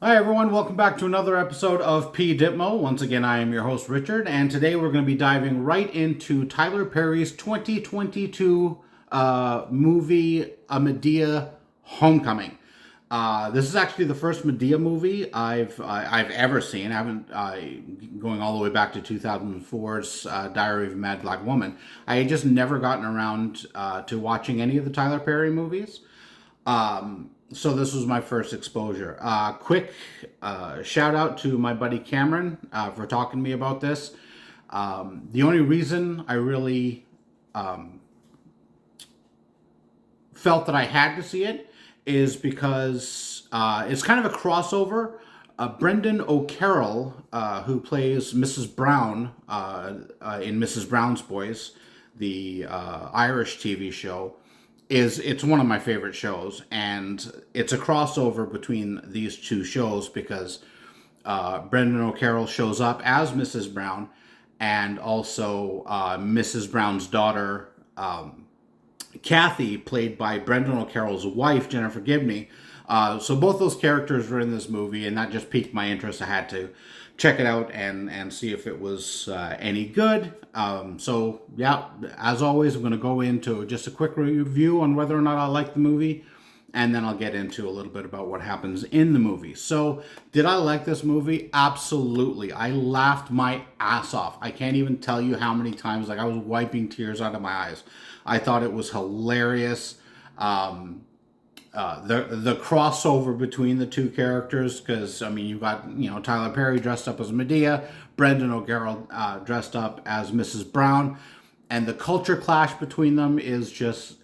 Hi everyone, welcome back to another episode of PDPMO. Once again, I am your host Richard, and today we're going to be diving right into Tyler Perry's 2022 movie, A Madea Homecoming. This is actually the first Madea movie I've ever seen. I haven't going all the way back to 2004's Diary of a Mad Black Woman. I had just never gotten around to watching any of the Tyler Perry movies. So this was my first exposure. Quick shout out to my buddy Cameron for talking to me about this. The only reason I really felt that I had to see it is because it's kind of a crossover. Brendan O'Carroll, who plays Mrs. Brown in Mrs. Brown's Boys, the Irish TV show, it's one of my favorite shows, and it's a crossover between these two shows because Brendan O'Carroll shows up as Mrs. Brown, and also Mrs. Brown's daughter, Kathy, played by Brendan O'Carroll's wife, Jennifer Gibney. So both those characters were in this movie, and that just piqued my interest. I had to check it out and see if it was any good. So yeah, as always, I'm going to go into just a quick review on whether or not I like the movie, and then I'll get into a little bit about what happens in the movie. So, did I like this movie? Absolutely. I laughed my ass off. I can't even tell you how many times, like, I was wiping tears out of my eyes. I thought it was hilarious. The crossover between the two characters, because I mean, you've got Tyler Perry dressed up as Madea, Brendan O'Carroll dressed up as Mrs. Brown, and the culture clash between them is just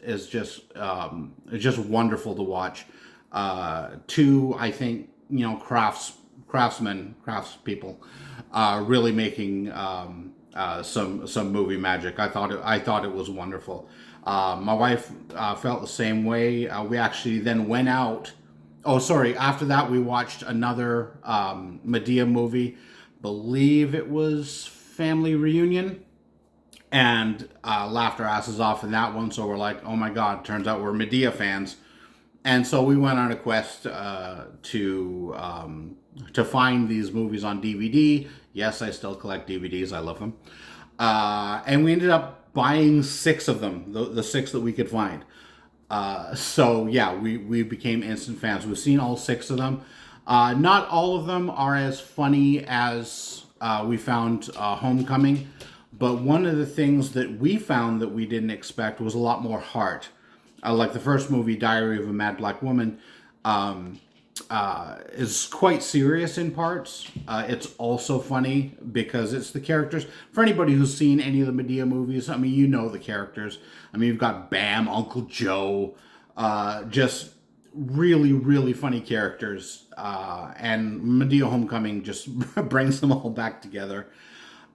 wonderful to watch. Two, I think, craftspeople, really making some movie magic. I thought it was wonderful. My wife felt the same way. We actually then went out. Oh, sorry. After that, we watched another Madea movie. Believe it was Family Reunion, and laughed our asses off in that one. So we're like, oh my god! Turns out we're Madea fans, and so we went on a quest to find these movies on DVD. Yes, I still collect DVDs. I love them, and we ended up buying 6 of them, the 6 that we could find. So yeah, we became instant fans. We've seen all 6 of them. Not all of them are as funny as we found Homecoming, but one of the things that we found that we didn't expect was a lot more heart. Like the first movie, Diary of a Mad Black Woman, is quite serious in parts. It's also funny because it's the characters. For anybody who's seen any of the Madea movies, I mean, you know the characters. I mean, you've got Bam, Uncle Joe, just really, really funny characters. And Madea Homecoming just brings them all back together.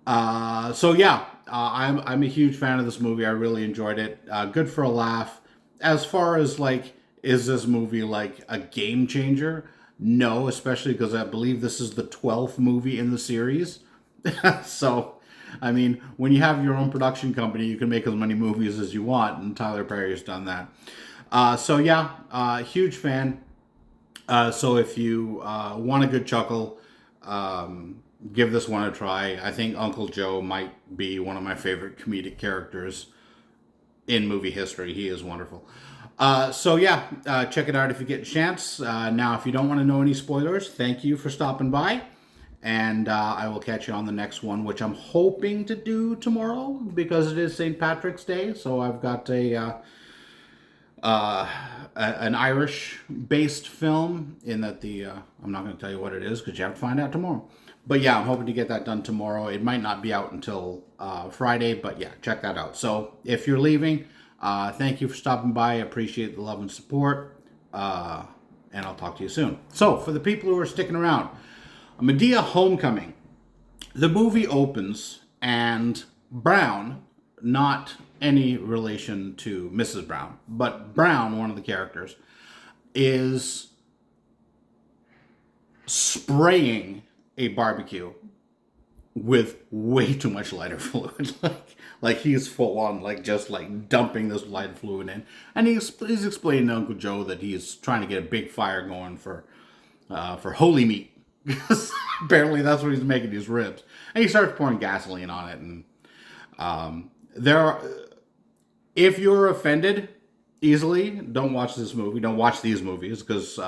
So yeah, I'm a huge fan of this movie. I really enjoyed it. Good for a laugh. As far as like, is this movie like a game changer? No, especially because I believe this is the 12th movie in the series. So, I mean, when you have your own production company, you can make as many movies as you want, and Tyler Perry has done that. So yeah, huge fan. So if you want a good chuckle, give this one a try. I think Uncle Joe might be one of my favorite comedic characters in movie history. He is wonderful. So yeah, check it out if you get a chance. Now, if you don't want to know any spoilers, thank you for stopping by. And I will catch you on the next one, which I'm hoping to do tomorrow because it is St. Patrick's Day. So I've got an Irish-based film in that I'm not going to tell you what it is because you have to find out tomorrow. But yeah, I'm hoping to get that done tomorrow. It might not be out until Friday, but yeah, check that out. So if you're leaving, thank you for stopping by. I appreciate the love and support. And I'll talk to you soon. So for the people who are sticking around, A Madea Homecoming. The movie opens and Brown, not any relation to Mrs. Brown, but Brown, one of the characters, is spraying a barbecue with way too much lighter fluid. like he's full on, like just like dumping this lighter fluid in. And he's explaining to Uncle Joe that he's trying to get a big fire going for for holy meat. Because apparently that's what he's making, these ribs. And he starts pouring gasoline on it. And there are, if you're offended easily, don't watch this movie. Don't watch these movies, because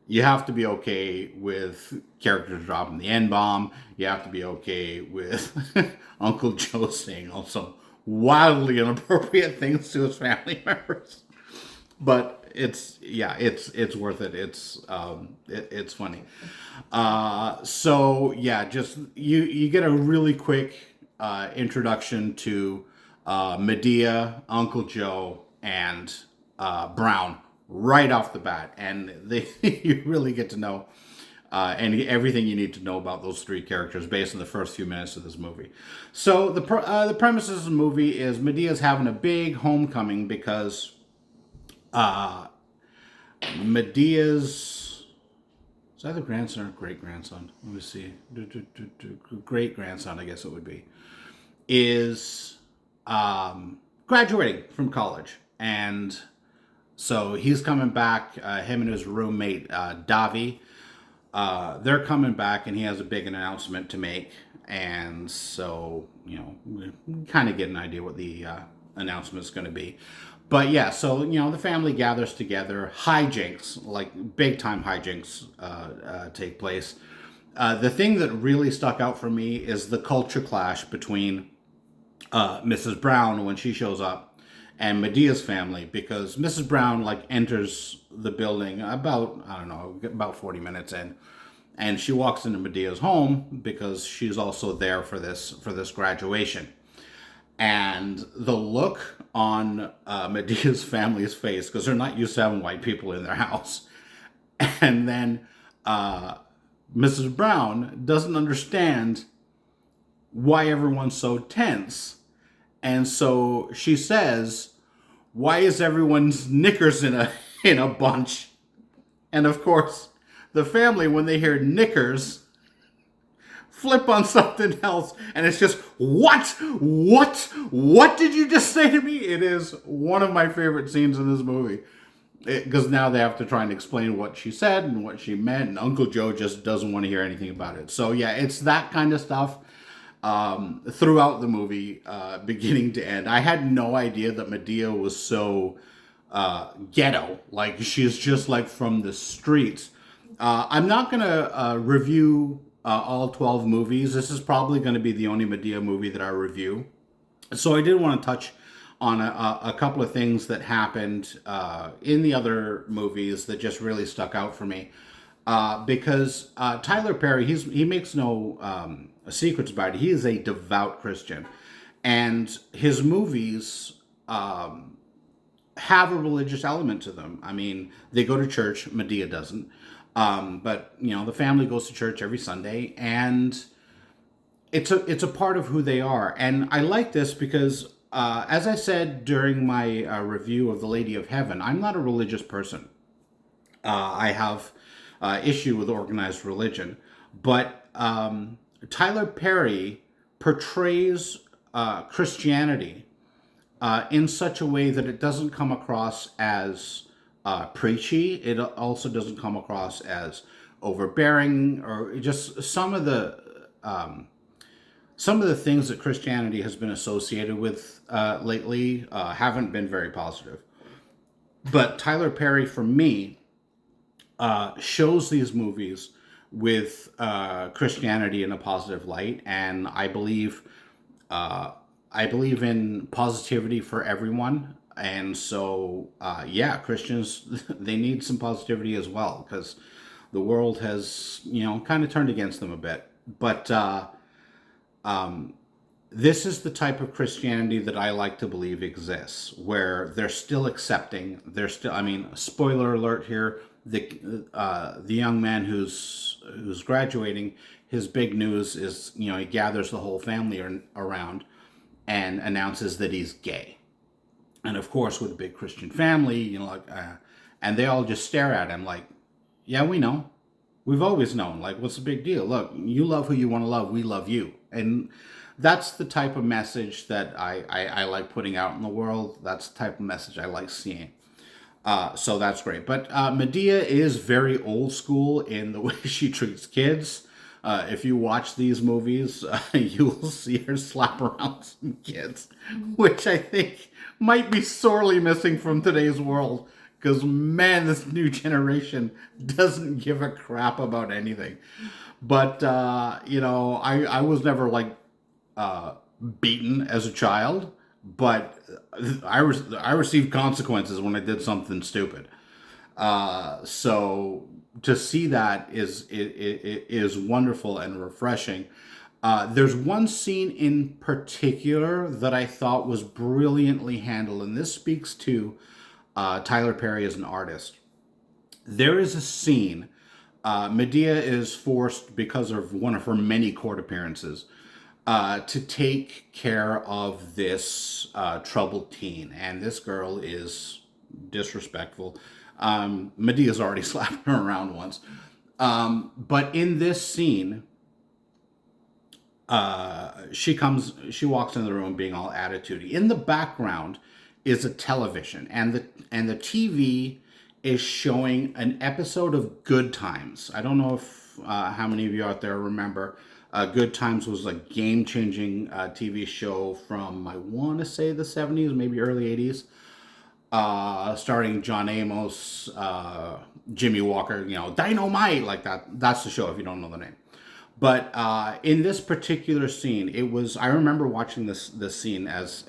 you have to be okay with characters dropping the N-bomb. You have to be okay with Uncle Joe saying also wildly inappropriate things to his family members. But it's worth it. It's funny. So yeah, just you get a really quick introduction to Madea, Uncle Joe, and Brown right off the bat, and you really get to know and everything you need to know about those three characters based on the first few minutes of this movie. So the premise of the movie is Medea's having a big homecoming because Medea's, is either grandson or great grandson? Let me see. Great grandson, I guess it would be, is graduating from college, and so he's coming back. Him and his roommate Davi, they're coming back, and he has a big announcement to make. And so we kind of get an idea what the announcement is going to be. But yeah, so the family gathers together. Hijinks, like big time hijinks, take place. The thing that really stuck out for me is the culture clash between Mrs. Brown when she shows up and Medea's family, because Mrs. Brown enters the building about 40 minutes in, and she walks into Medea's home because she's also there for this graduation. And the look on Medea's family's face, because they're not used to having white people in their house. And then Mrs. Brown doesn't understand why everyone's so tense. And so she says, "Why is everyone's knickers in a bunch?" And of course, the family, when they hear knickers, flip on something else, and it's just, what did you just say to me? It is one of my favorite scenes in this movie, because now they have to try and explain what she said and what she meant, and Uncle Joe just doesn't want to hear anything about it. So yeah, it's that kind of stuff throughout the movie, beginning to end. I had no idea that Madea was so ghetto, like she's just from the streets. I'm not gonna review all 12 movies. This is probably going to be the only Madea movie that I review. So I did want to touch on a couple of things that happened in the other movies that just really stuck out for me. Because Tyler Perry, he makes no secrets about it. He is a devout Christian. And his movies have a religious element to them. I mean, they go to church. Madea doesn't. But the family goes to church every Sunday, and it's a part of who they are. And I like this because, as I said during my review of The Lady of Heaven, I'm not a religious person. I have issue with organized religion, but Tyler Perry portrays Christianity in such a way that it doesn't come across as preachy. It also doesn't come across as overbearing, or just some of the things that Christianity has been associated with lately haven't been very positive. But Tyler Perry, for me, shows these movies with Christianity in a positive light, and I believe in positivity for everyone. And so, Christians, they need some positivity as well, because the world has, kind of turned against them a bit. But this is the type of Christianity that I like to believe exists, where they're still accepting. They're still, spoiler alert here, the young man who's graduating, his big news is, he gathers the whole family around and announces that he's gay. And of course, with a big Christian family, and they all just stare at him like, "Yeah, we know. We've always known. What's the big deal? Look, you love who you want to love. We love you." And that's the type of message that I like putting out in the world. That's the type of message I like seeing. So that's great. But Madea is very old school in the way she treats kids. If you watch these movies, you'll see her slap around some kids, which I think might be sorely missing from today's world. Because, man, this new generation doesn't give a crap about anything. But, I was never like beaten as a child, but I received consequences when I did something stupid. So to see that is wonderful and refreshing. There's one scene in particular that I thought was brilliantly handled, and this speaks to Tyler Perry as an artist. There is a scene. Medea is forced, because of one of her many court appearances, to take care of this troubled teen. And this girl is disrespectful. Medea's already slapped her around once. But in this scene, she walks in the room being all attitudey. In the background is a television, and the TV is showing an episode of Good Times. I don't know if how many of you out there remember. Good Times was a game-changing TV show from, I want to say, the 70s, maybe early 80s, starring John Amos, Jimmy Walker, Dynamite, like that. That's the show if you don't know the name. But in this particular scene, I remember watching this scene as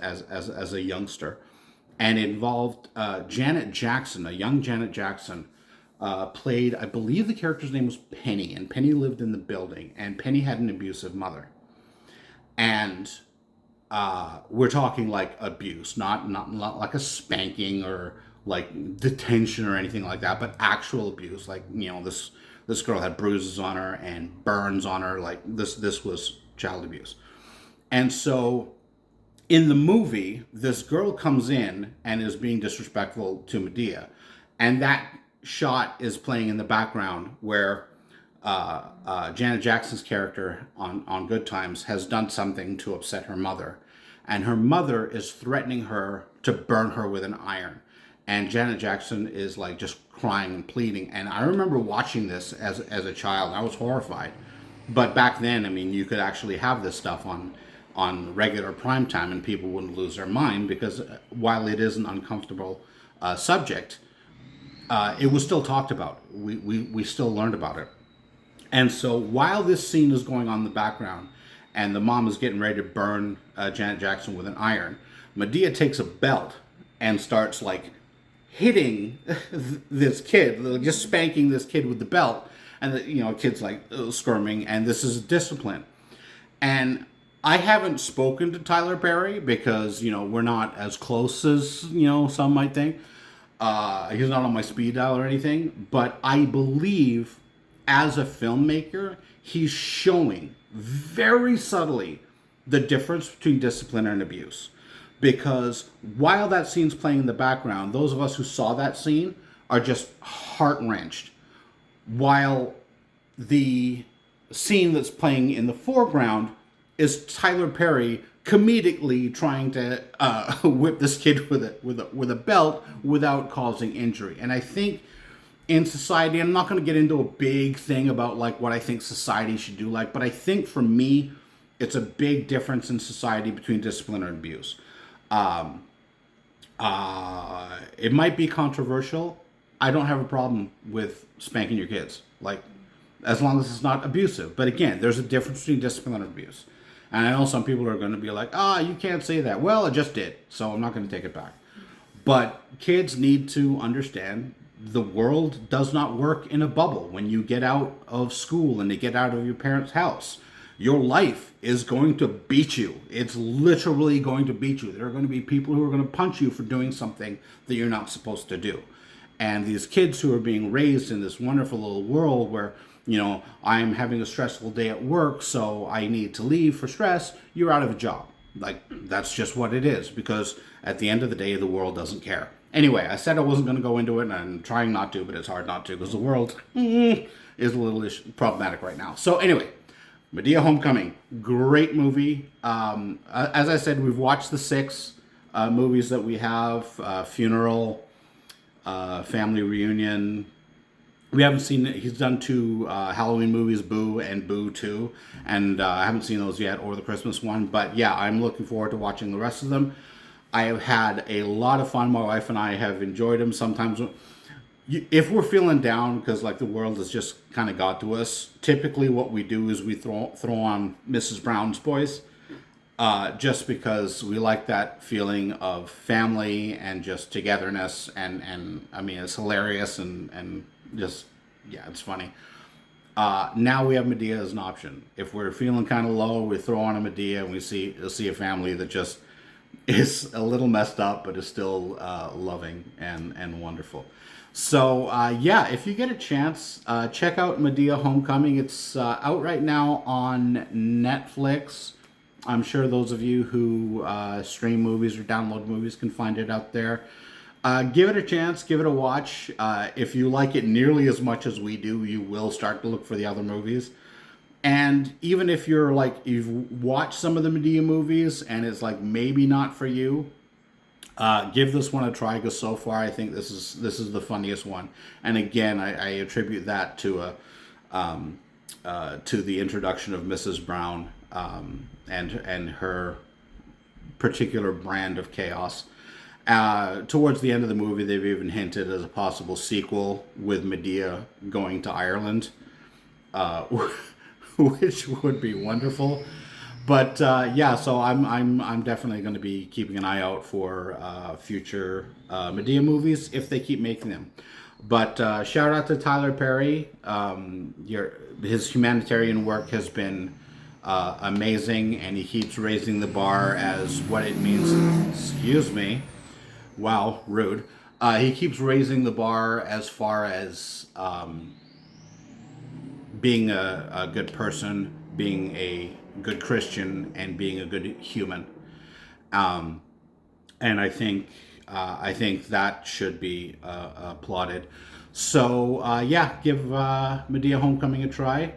a youngster, and it involved Janet Jackson, a young Janet Jackson, played, I believe the character's name was Penny, and Penny lived in the building, and Penny had an abusive mother. And we're talking like abuse, not like a spanking or like detention or anything like that, but actual abuse. Like, this girl had bruises on her and burns on her. Like this was child abuse. And so in the movie, this girl comes in and is being disrespectful to Madea, and that shot is playing in the background where Janet Jackson's character on Good Times has done something to upset her mother, and her mother is threatening her to burn her with an iron, and Janet Jackson is like just crying and pleading. And I remember watching this as a child. I was horrified, but back then, I mean, you could actually have this stuff on regular prime time and people wouldn't lose their mind, because while it is an uncomfortable subject, it was still talked about. We still learned about it. And so while this scene is going on in the background and the mom is getting ready to burn Janet Jackson with an iron, Madea takes a belt and starts like hitting this kid, just spanking this kid with the belt. And the kid's like squirming, and this is discipline. And I haven't spoken to Tyler Perry because, we're not as close as, some might think. He's not on my speed dial or anything, but I believe as a filmmaker, he's showing very subtly the difference between discipline and abuse. Because while that scene's playing in the background, those of us who saw that scene are just heart-wrenched. While the scene that's playing in the foreground is Tyler Perry comedically trying to whip this kid with a belt without causing injury. And I think in society, I'm not going to get into a big thing about like what I think society should do, but I think for me, it's a big difference in society between discipline and abuse. It might be controversial. I don't have a problem with spanking your kids, as long as it's not abusive. But again, there's a difference between discipline and abuse. And I know some people are going to be like, you can't say that. Well, I just did, so I'm not going to take it back. But kids need to understand the world does not work in a bubble. When you get out of school and you get out of your parents' house, your life is going to beat you. It's literally going to beat you. There are going to be people who are going to punch you for doing something that you're not supposed to do. And these kids who are being raised in this wonderful little world where, I'm having a stressful day at work, so I need to leave for stress, you're out of a job. That's just what it is, because at the end of the day, the world doesn't care. Anyway, I said I wasn't going to go into it, and I'm trying not to, but it's hard not to, because the world is a little problematic right now. So anyway, Madea Homecoming, great movie. As I said, we've watched the 6 movies that we have, Funeral, family reunion. We haven't seen it. He's done 2 Halloween movies, Boo and Boo 2, and I haven't seen those yet, or the Christmas one. But yeah, I'm looking forward to watching the rest of them. I have had a lot of fun. My wife and I have enjoyed them. Sometimes, if we're feeling down because like the world has just kind of got to us, typically what we do is we throw on Mrs. Brown's Boys, just because we like that feeling of family and just togetherness, and I mean it's hilarious and just, yeah, it's funny. Now we have Madea as an option. If we're feeling kind of low, we throw on a Madea and we see a family that just is a little messed up, but is still loving and wonderful. So yeah, if you get a chance, check out Madea Homecoming. It's out right now on Netflix. I'm sure those of you who stream movies or download movies can find it out there. Give it a chance, give it a watch. If you like it nearly as much as we do, you will start to look for the other movies. And even if you're like, you've watched some of the Madea movies and it's like maybe not for you, give this one a try, because so far I think this is the funniest one. And again, I attribute that to the introduction of Mrs. Brown, and her particular brand of chaos. Towards the end of the movie, they've even hinted as a possible sequel with Madea going to Ireland, which would be wonderful. But yeah, so I'm definitely going to be keeping an eye out for future Madea movies if they keep making them. But shout out to Tyler Perry. His humanitarian work has been amazing, and he keeps raising the bar as what it means. Excuse me. Wow, rude. He keeps raising the bar as far as being a good person, being a good Christian, and being a good human. And I think that should be applauded. So yeah, give Madea Homecoming a try.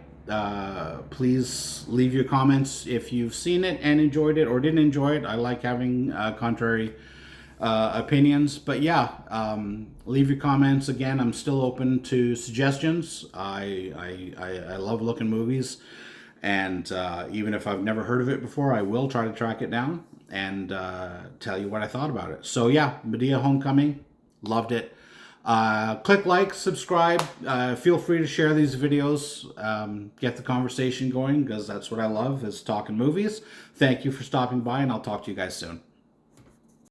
Please leave your comments if you've seen it and enjoyed it or didn't enjoy it. I like having contrary opinions, but yeah, leave your comments. Again, I'm still open to suggestions. I love looking movies, and even if I've never heard of it before, I will try to track it down and tell you what I thought about it. So yeah, Madea Homecoming, loved it. Click like, subscribe. Feel free to share these videos. Get the conversation going, because that's what I love, is talking movies. Thank you for stopping by, and I'll talk to you guys soon.